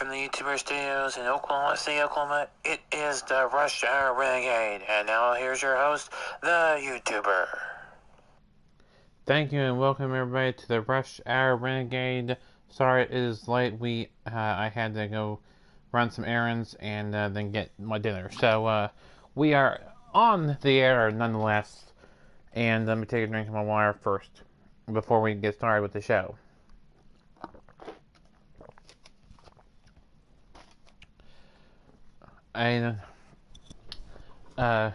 from the YouTuber studios in Oklahoma City, Oklahoma, it is the Rush Hour Renegade. And now here's your host, the YouTuber. Thank you and welcome everybody to the Rush Hour Renegade. Sorry it is late. I had to go run some errands and then get my dinner. So we are on the air nonetheless. And let me take a drink of my water first before we get started with the show. I was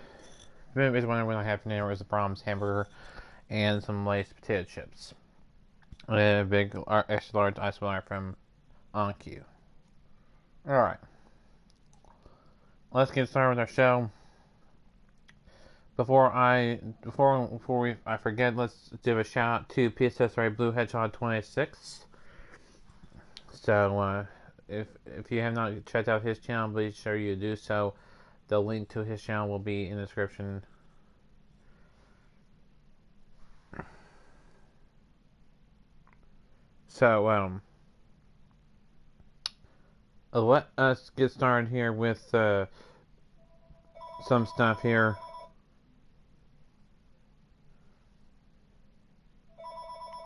wondering what I had for dinner. It was a Brahms hamburger and some Lay's potato chips. A big extra large ice water from On Q. Alright. Let's get started with our show. Before I forget, let's give a shout out to PSS Blue Hedgehog 26. So if you have not checked out his channel, be sure you do so. The link to his channel will be in the description. So let us get started here with some stuff here.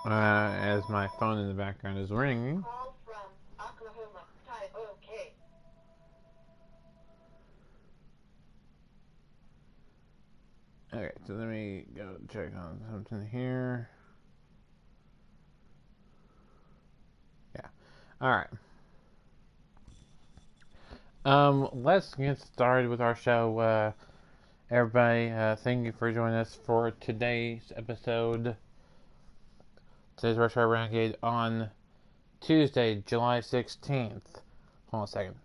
As my phone in the background is ringing. Call from Oklahoma. Type OK. Okay, so let me go check on something here. Yeah. Alright. Let's get started with our show. Everybody, thank you for joining us for today's episode. Today's Rush Hour Renegade on Tuesday, July 16th. Hold on a second.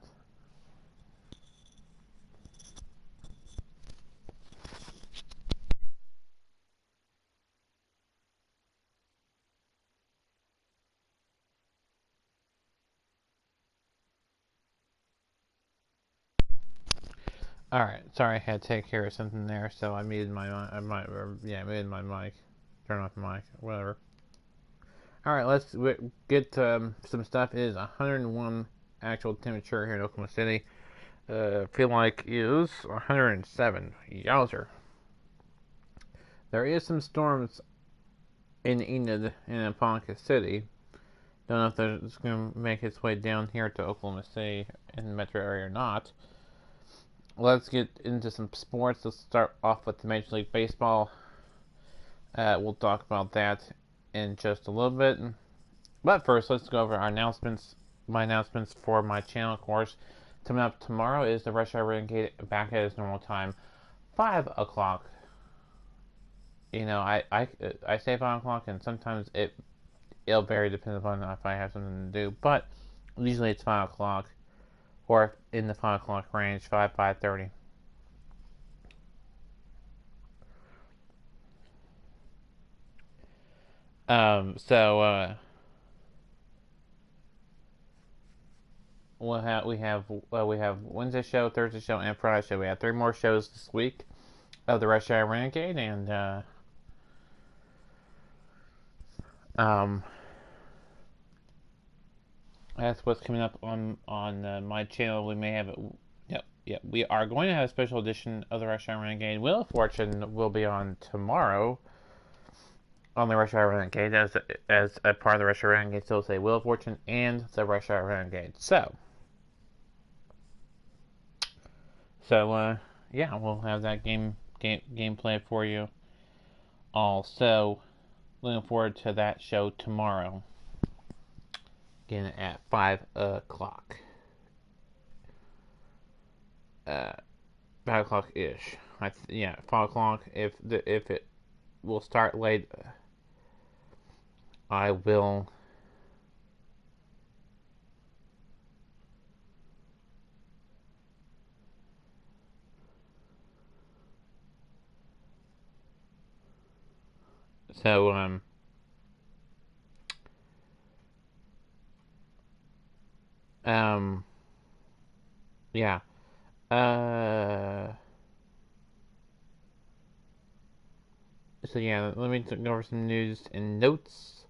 Alright, sorry I had to take care of something there, so I muted my muted my mic. Turn off the mic, whatever. Alright, let's get some stuff. It is 101 actual temperature here in Oklahoma City. Feel like it is 107. Yowzer. There is some storms in Enid and Ponca City. Don't know if it's going to make its way down here to Oklahoma City in the metro area or not. Let's get into some sports. Let's start off with the Major League Baseball. We'll talk about that in just a little bit. But first, let's go over our announcements. My announcements for my channel, of course. Coming up tomorrow is the Rush Hour Renegade back at its normal time, 5 o'clock. You know, I say 5 o'clock, and sometimes it'll vary depending upon if I have something to do. But usually it's 5 o'clock, or in the 5 o'clock range, 5:30. We have Wednesday show, Thursday show, and Friday show. We have 3 more shows this week of the Rush Hour Renegade, and that's what's coming up on my channel. We may have we are going to have a special edition of the Rush Hour Renegade. Wheel of Fortune will be on tomorrow on the Rush Hour Renegade as a part of the Rush Hour Renegade. So say Wheel of Fortune and the Rush Hour Renegade. So yeah, we'll have that gameplay for you. Also, looking forward to that show tomorrow. Again at 5 o'clock. 5 o'clock ish. 5 o'clock. If it will start late, I will. So yeah. So yeah, let me go over some news and notes.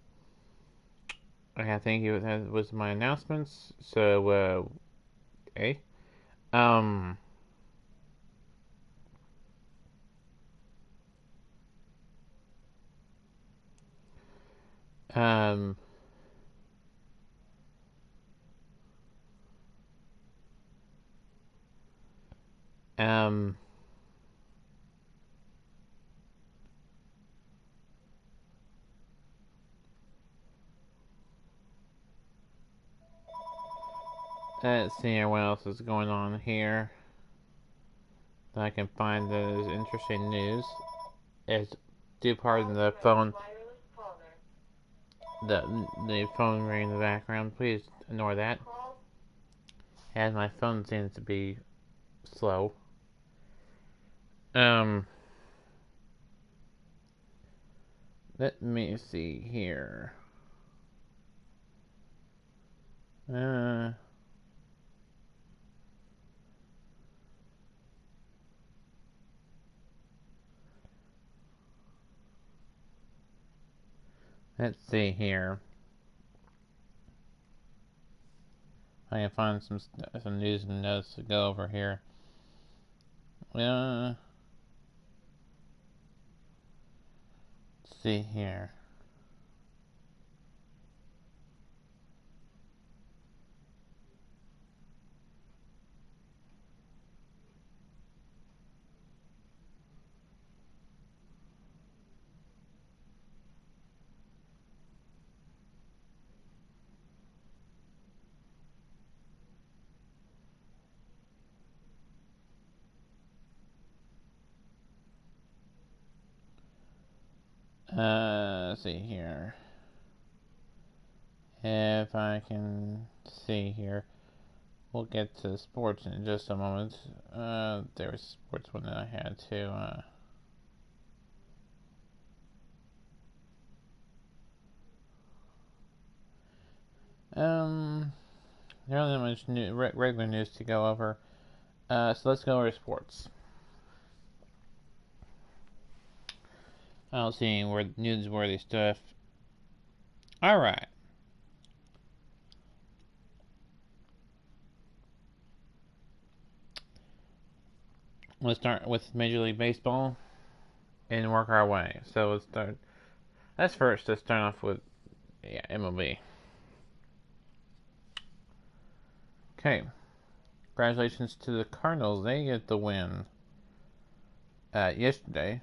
I think that was my announcements. So, okay. Um, um, um, let's see here what else is going on here that I can find that is interesting news. Is do pardon the phone, the phone ringing in the background. Please ignore that, as my phone seems to be slow. Um, let me see here. Uh, let's see here. I can find some news and notes to go over here. Let's see here. Let's see here. If I can see here, we'll get to sports in just a moment. There was a sports one that I had to. There isn't much regular news to go over. So let's go over to sports. I don't see any newsworthy stuff. Alright. Let's start with Major League Baseball and work our way. So let's start. Let's start off with MLB. Okay. Congratulations to the Cardinals. They get the win yesterday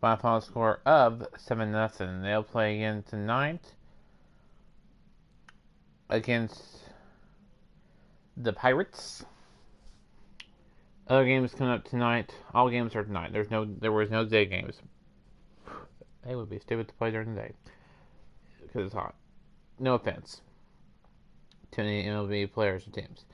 by a final score of 7-0. They'll play again tonight against the Pirates. Other games coming up tonight. All games are tonight. There was no day games. They would be stupid to play during the day because it's hot. No offense to any MLB players and teams.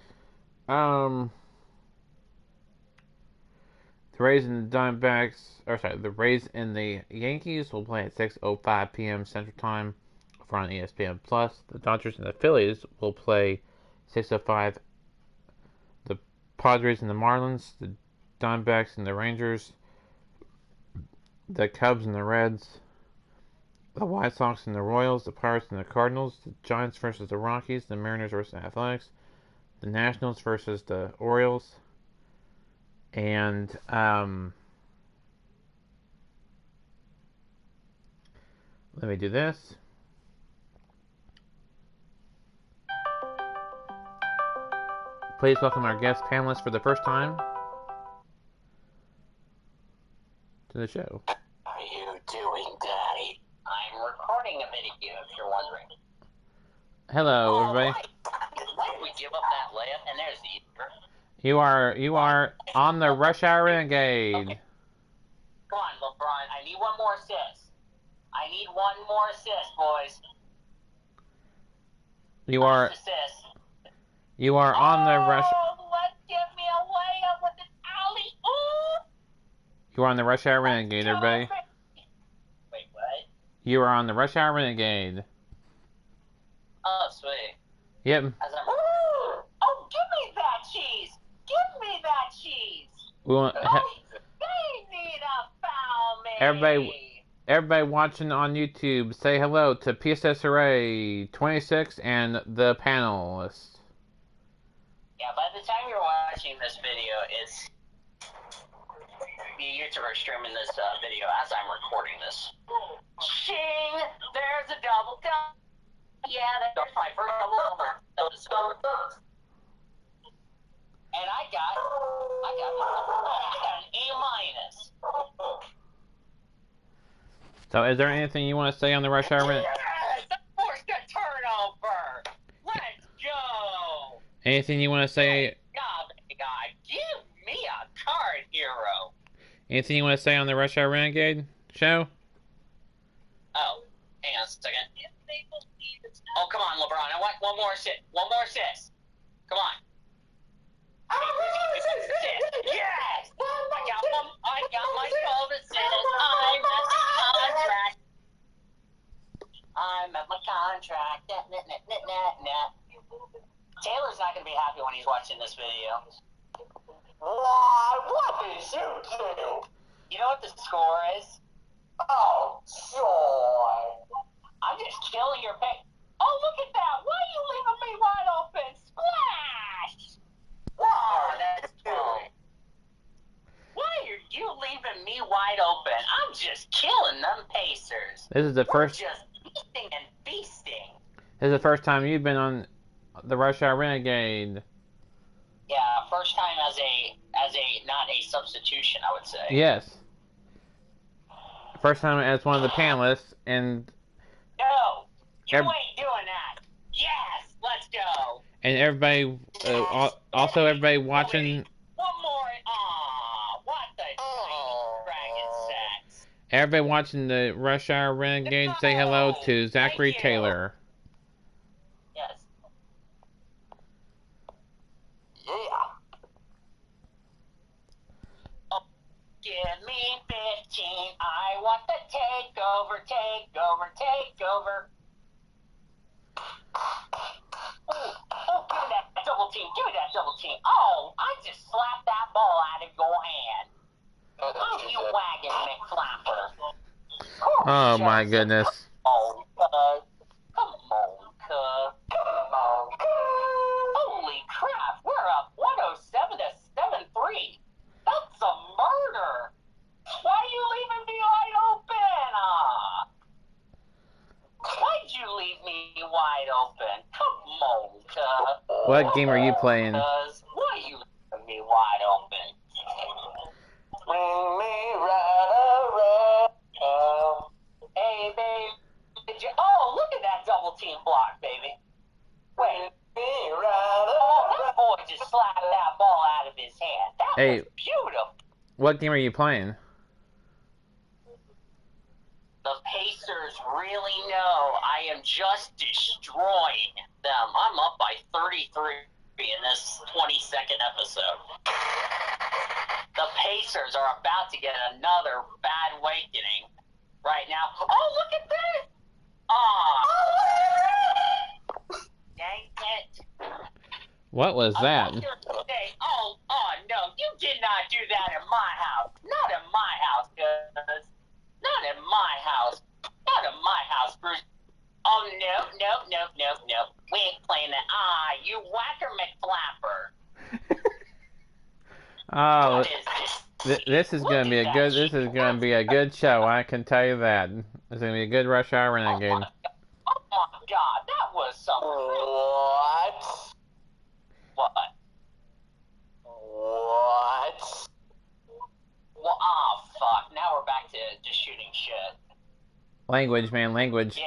The Rays and the Rays and the Yankees will play at 6:05 p.m. Central Time on ESPN Plus. The Dodgers and the Phillies will play 6:05. The Padres and the Marlins, the Diamondbacks and the Rangers, the Cubs and the Reds, the White Sox and the Royals, the Pirates and the Cardinals, the Giants versus the Rockies, the Mariners versus the Athletics, the Nationals versus the Orioles, and let me do this. Please welcome our guest panelists for the first time to the show. Are you doing, Daddy? I'm recording a video, if you're wondering. Hello, everybody. Why did we give up that layup? And there's the Easter. You are on the Rush Hour Renegade. Okay. Come on, LeBron. I need one more assist. I need one more assist, boys. You are on the Rush. Oh, let's give me a layup with an alley-oop. You are on the Rush Hour Renegade, everybody. Wait, what? You are on the Rush Hour Renegade. Oh, sweet. Yep. Oh, give me that cheese. Give me that cheese. We want. They need a foul, man. everybody watching on YouTube, say hello to PSS Array 26 and the panelists. Yeah, by the time you're watching this video, it's the YouTuber streaming this video as I'm recording this. Shing! There's a double down. Yeah, that's my first double episode. And I got an A minus. So, is there anything you want to say on the Rush Hour? Yes! Forced a turnover! Let's go! Anything you want to say? God, give me a card, hero. Anything you want to say on the Rush Hour Renegade show? Oh, hang on a second. Oh, come on, LeBron. I want one more assist. One more assist. Come on. Yes! I got my 12 assists. I'm at my contract. Taylor's not going to be happy when he's watching this video. What did you do? You know what the score is? Oh, joy. I'm just killing your pick. Oh, look at that. Why are you leaving me wide open? Splash! Oh, that's cool. Why are you leaving me wide open? I'm just killing them Pacers. This is the We're first. just feasting and feasting. This is the first time you've been on the Rush Hour Renegade. Yeah, first time as a not a substitution, I would say. Yes. First time as one of the panelists, and No, you Ev- ain't doing that. Yes, let's go. and everybody, also everybody watching, One more. Aw, what the dragon sex. everybody watching the Rush Hour Renegade. Say hello to Zachary Thank you. Taylor. Yes. Yeah. Oh, give me 15. I want the takeover. Oh, give me that double team. Oh, I just slapped that ball out of your hand. Oh, you wagon McFlapper. Oh my goodness. Oh, come on, cuz. Holy crap, we're up 107 to 7-3. That's a murder. Why are you leaving me wide open? Why'd you leave me wide open? Come on, cuz. What game are you playing? Cuz, why are you leaving me wide open? Bring me right around. Hey, baby. Oh, look at that double team block, baby. Wait. Me Oh, right that boy just slapped that ball out of his hand. That Hey. was beautiful. What game are you playing? The Pacers really know I am just destroying them. I'm up by 33 in this 22nd episode. The Pacers are about to get another bad awakening right now. Oh, look at this! Dang it. What was that? Oh, no, you did not do that in my house. Not in my house, cuz. Not in my house. Not in my house, Bruce. Oh, no. We ain't playing that. You whacker McFlapper. Oh, What is this? this is gonna be a good. This is gonna be a good show. I can tell you that. It's gonna be a good Rush Hour Renegade. Oh my god, that was some. What? What? Well, fuck. Now we're back to just shooting shit. Language, man, language. Yeah.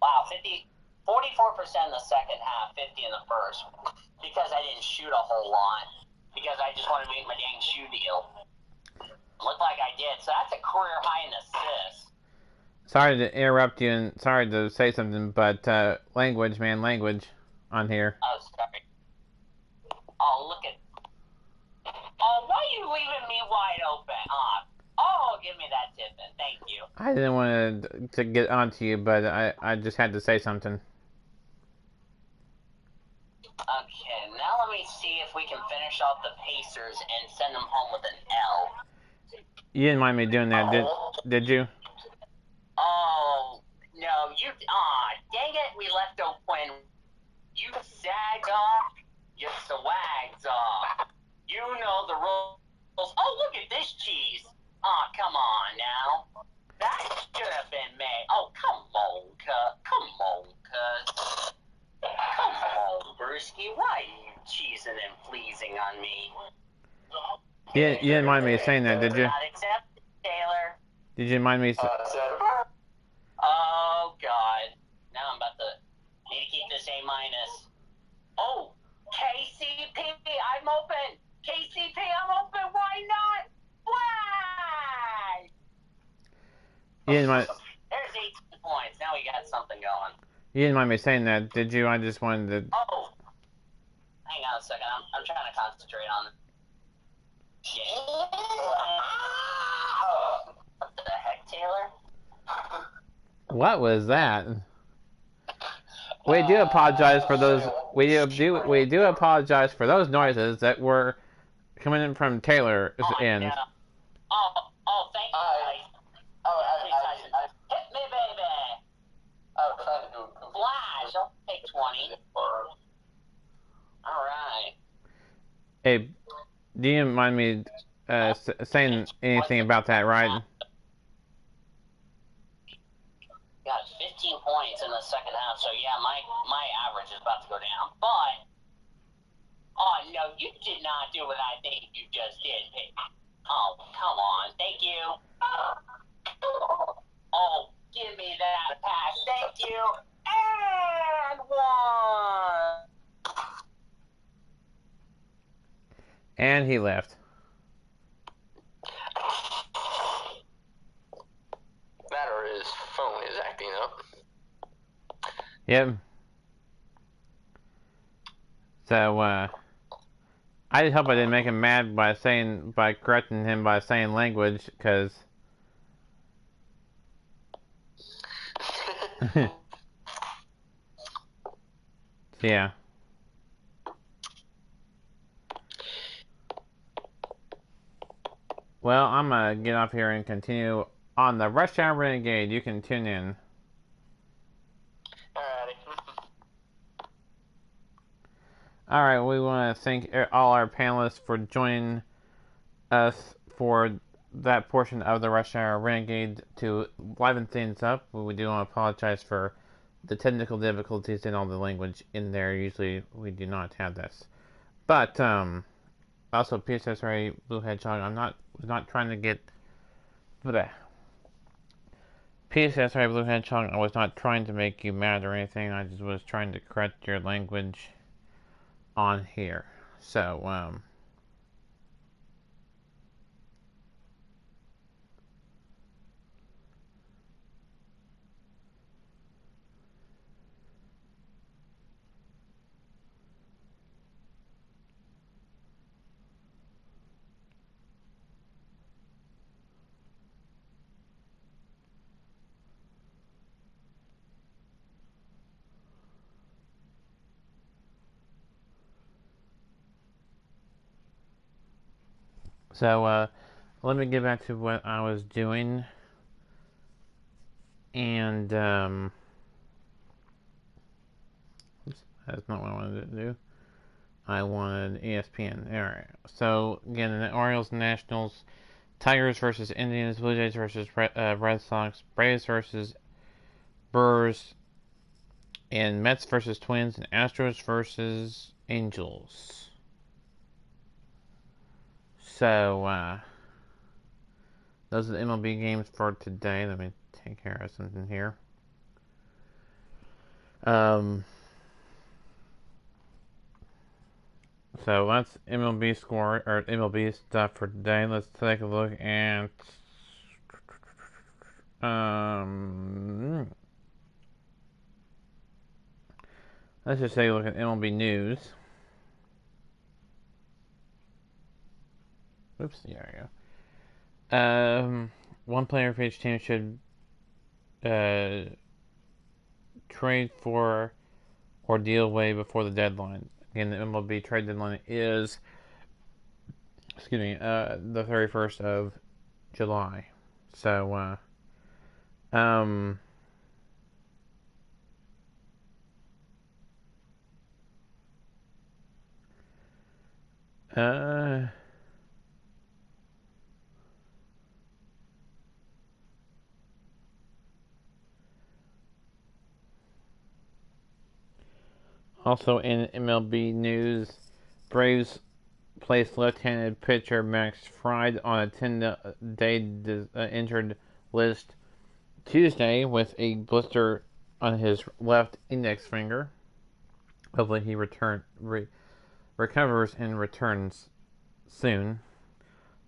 Wow, 44% in the second half, 50 in the first. Because I didn't shoot a whole lot. Because I just wanted to make my dang shoe deal. Looked like I did. So that's a career high in assists. Sorry to interrupt you and sorry to say something, but language, man, language on here. Oh, sorry. Oh, look at... Oh, why are you leaving me wide open? Oh, give me that tip then. Thank you. I didn't want to get onto you, but I just had to say something. Okay, now let me see if we can finish off the Pacers and send them home with an L. You didn't mind me doing that, did? Did you? Oh, no, dang it, we left out when you sagged off, you swagged off. You know the rules. Oh, look at this cheese. Aw, come on now. That should have been made. Oh, come on, cuz. Come on, Brewski. Why are you cheesing and pleasing on me? You didn't mind me saying that, did you? Not accepted, Taylor. Did you mind me? Oh, God. Now I'm about to need to keep this A minus. Oh, KCP, I'm open. KCP, I'm open. Why not? Why? You didn't mind. There's 18 points. Now we got something going. You didn't mind me saying that, did you? I just wanted to. Oh, hang on a second. I'm trying to concentrate on the game. What the heck, Taylor? What was that? We do apologize for those. We do apologize for those noises that were coming in from Taylor's end. No. Oh, thank you, guys. Hit me, baby. Flash, I'll take 20. All right. Hey, do you mind me saying anything about that, right? Got 15 points in the second half, so yeah, my average is about to go down. But, oh no, you did not do what I think you just did. Oh, come on. Thank you. Oh, give me that pass. Thank you. And one. And he left. Matter his phone is acting up. Yep. So, I just hope I didn't make him mad by correcting him by saying language, because yeah. Well, I'm gonna get off here and continue on the Rush Hour Renegade. You can tune in. Alright, we want to thank all our panelists for joining us for that portion of the Rush Hour Renegade to liven things up. We do want to apologize for the technical difficulties and all the language in there. Usually we do not have this. But, also, PSS Ray, Blue Hedgehog, was not trying to get... PSS Ray, Blue Hedgehog, I was not trying to make you mad or anything. I just was trying to correct your language on here. So, let me get back to what I was doing. And, that's not what I wanted to do. I wanted ESPN. Alright. So, again, the Orioles, Nationals, Tigers versus Indians, Blue Jays versus Red Sox, Braves versus Brewers, and Mets versus Twins, and Astros versus Angels. So, those are the MLB games for today. Let me take care of something here. So that's MLB score, or MLB stuff for today. Let's take a look at let's just take a look at MLB news. Oops, there we go. One player for each team should trade for or deal away before the deadline. Again, the MLB trade deadline is, the 31st of July. So, uh, also in MLB news, Braves placed left-handed pitcher Max Fried on a 10-day injured list Tuesday with a blister on his left index finger. Hopefully he recovers and returns soon.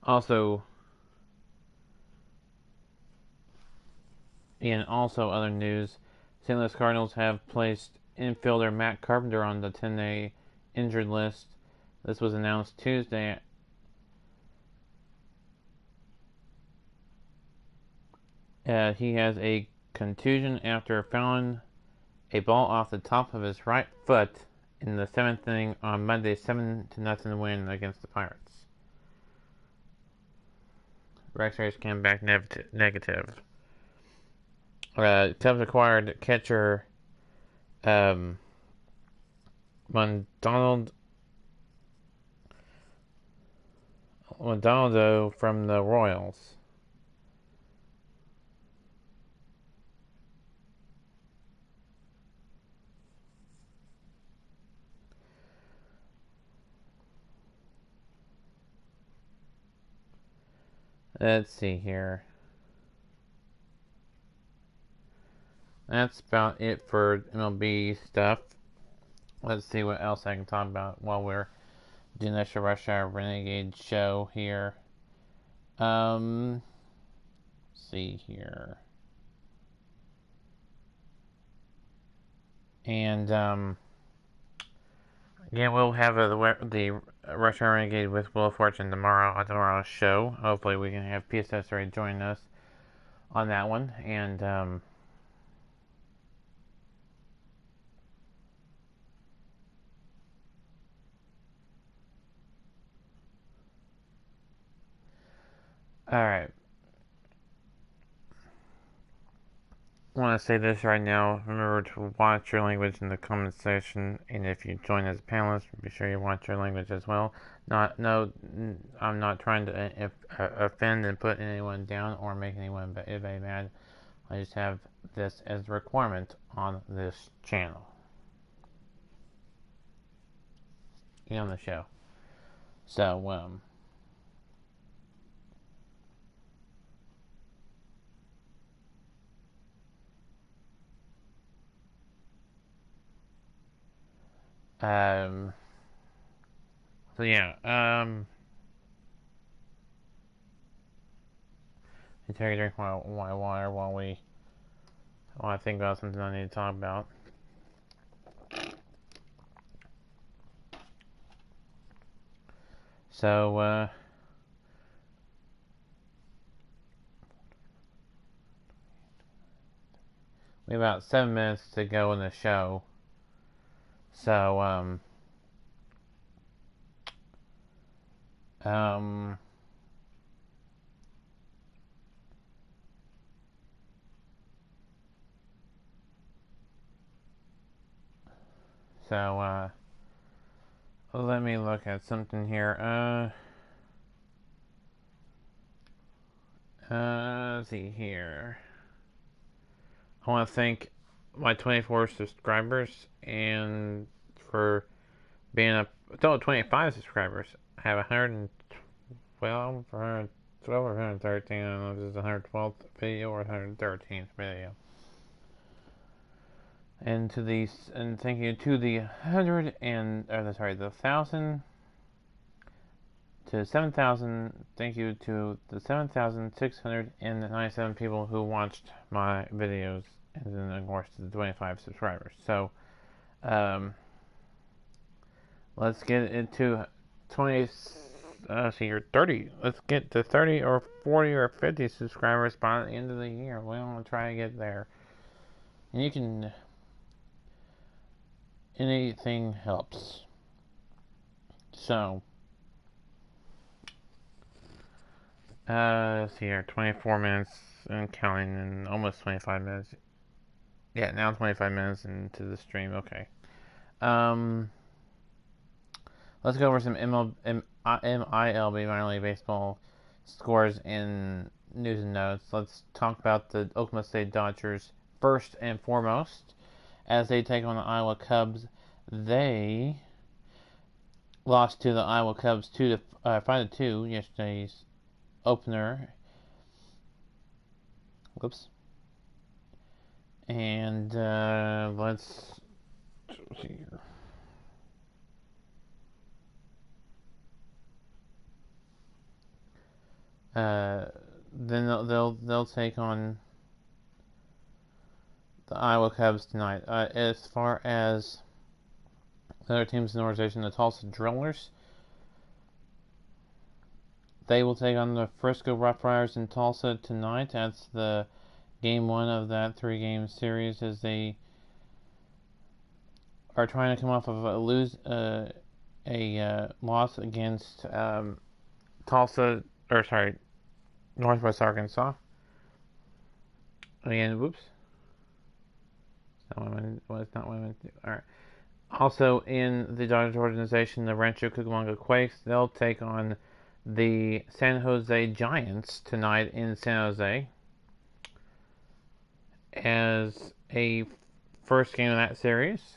Also other news, St. Louis Cardinals have placed infielder Matt Carpenter on the 10-day injured list. This was announced Tuesday. He has a contusion after fouling a ball off the top of his right foot in the 7th inning on Monday's 7-0 win against the Pirates. X-rays came back negative. Cubs acquired catcher Maldonado from the Royals. Let's see here. That's about it for MLB stuff. Let's see what else I can talk about while we're doing this Rush Hour Renegade show here. See here. And, again, we'll have the Rush Hour Renegade with Will Fortune tomorrow on tomorrow's show. Hopefully we can have PSS ready join us on that one. And, alright. I want to say this right now. Remember to watch your language in the comment section, and if you join as a panelist, be sure you watch your language as well. I'm not trying to offend and put anyone down or make anyone very mad. I just have this as a requirement on this channel and on the show. So, so yeah, I take a drink of my water while I think about something I need to talk about. So, we have about 7 minutes to go in the show. So, let me look at something here. Let's see here. I want to thank my 24 subscribers and for being a total of 25 subscribers. I have 112, 112 or 113. I don't know if this is the 112th video or 113th video. And thank you to the 1,000 to 7,000. Thank you to the 7,697 people who watched my videos, and then of course to the 25 subscribers. So, let's get into 20. You're 30. Let's get to 30 or 40 or 50 subscribers by the end of the year. We're gonna try to get there, and you can. Anything helps. So, Let's see here, 24 minutes and counting, and almost 25 minutes. Yeah, now 25 minutes into the stream. Okay. Um, let's go over some MILB minor league baseball scores and news and notes. Let's talk about the Oklahoma State Dodgers first and foremost as they take on the Iowa Cubs. They lost to the Iowa Cubs 5-2 yesterday's opener. Whoops. And let's see here. Then they'll take on the Iowa Cubs tonight. As far as the other teams in the organization, the Tulsa Drillers, they will take on the Frisco Rough Riders in Tulsa tonight. That's the game one of that 3-game series as they are trying to come off of a loss against Northwest Arkansas. Again, whoops. It's not what I meant to do. Alright. Also in the Dodgers organization, the Rancho Cucamonga Quakes, they'll take on the San Jose Giants tonight in San Jose as a first game of that series.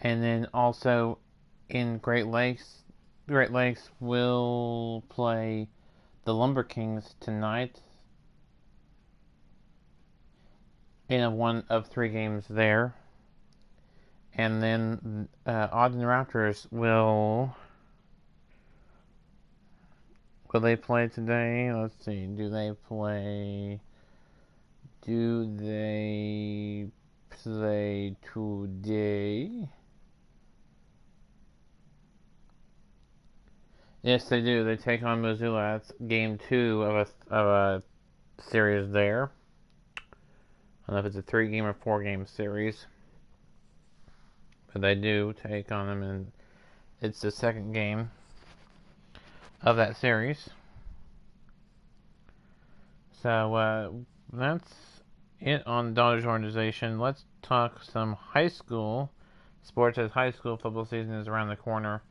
And then also in Great Lakes will play the Lumber Kings tonight in one of 3 games there. And then Ogden Raptors will they play today? Let's see. Do they play today? Yes, they do. They take on Missoula. That's game 2 of a series there. I don't know if it's a 3-game or 4-game series, but they do take on them, and it's the second game of that series. So that's it on the Dodgers organization. Let's talk some high school sports as high school football season is around the corner.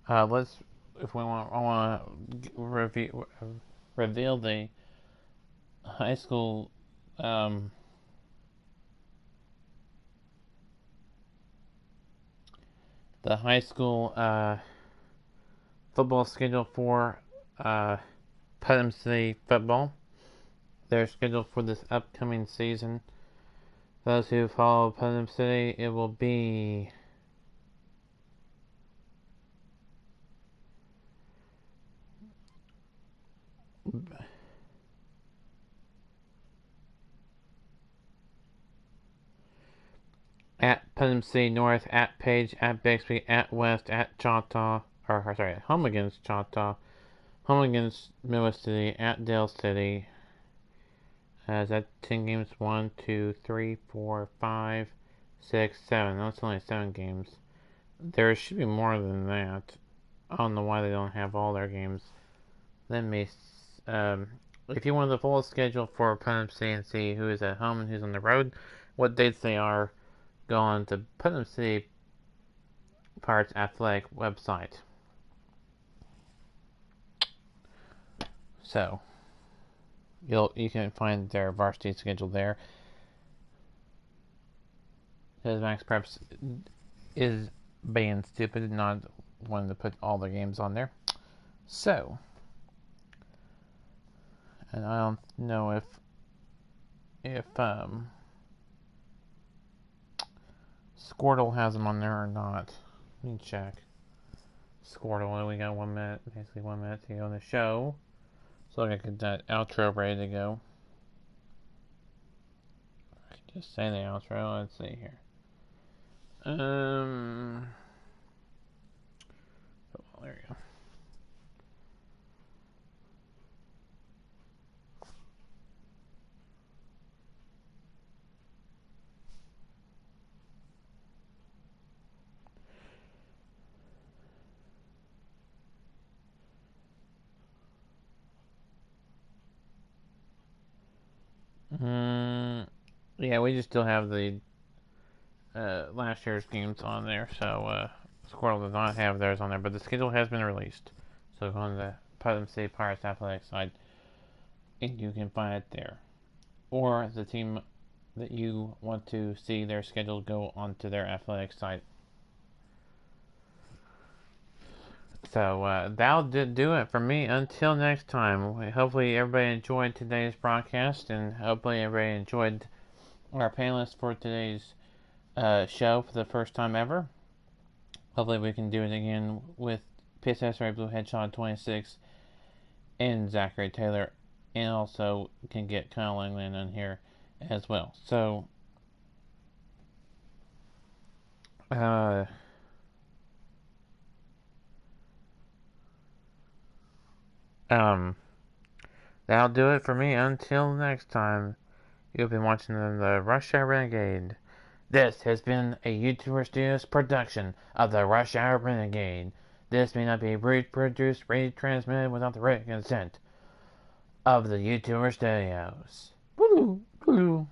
I want to reveal the high school football schedule for Putnam City football. They're scheduled for this upcoming season. Those who follow Putnam City, it will be at Putnam City North, at Page, at Bixby, at West, at Choctaw, home against Choctaw, home against Midwest City, at Dale City. Is that 10 games? 1, 2, 3, 4, 5, 6, 7. That's only 7 games. There should be more than that. I don't know why they don't have all their games. Let me, if you want the full schedule for Putnam City and see who is at home and who's on the road, what dates they are, go on to Putnam City Pirates Athletic website. So, you can find their varsity schedule there. Because Max Preps is being stupid and not wanting to put all their games on there. So, and I don't know if Squirtle has them on there or not. Let me check. Squirtle, we got 1 minute, basically 1 minute to go on the show. So I get that outro ready to go. I can just say the outro. Let's see here. Oh, there you go. yeah, we just still have the last year's games on there, so Squirrel does not have theirs on there, but the schedule has been released. So go on the Putnam State Pirates Athletic side, and you can find it there. Or the team that you want to see their schedule go onto their athletic site. So that'll do it for me. Until next time, hopefully everybody enjoyed today's broadcast, and hopefully everybody enjoyed our panelists for today's show for the first time ever. Hopefully we can do it again with PSS Blue Headshot 26 and Zachary Taylor, and also can get Kyle Langland on here as well. So that'll do it for me. Until next time, you've been watching the Rush Hour Renegade. This has been a YouTuber Studios production of the Rush Hour Renegade. This may not be reproduced, retransmitted without the written consent of the YouTuber Studios. Woo! Woo!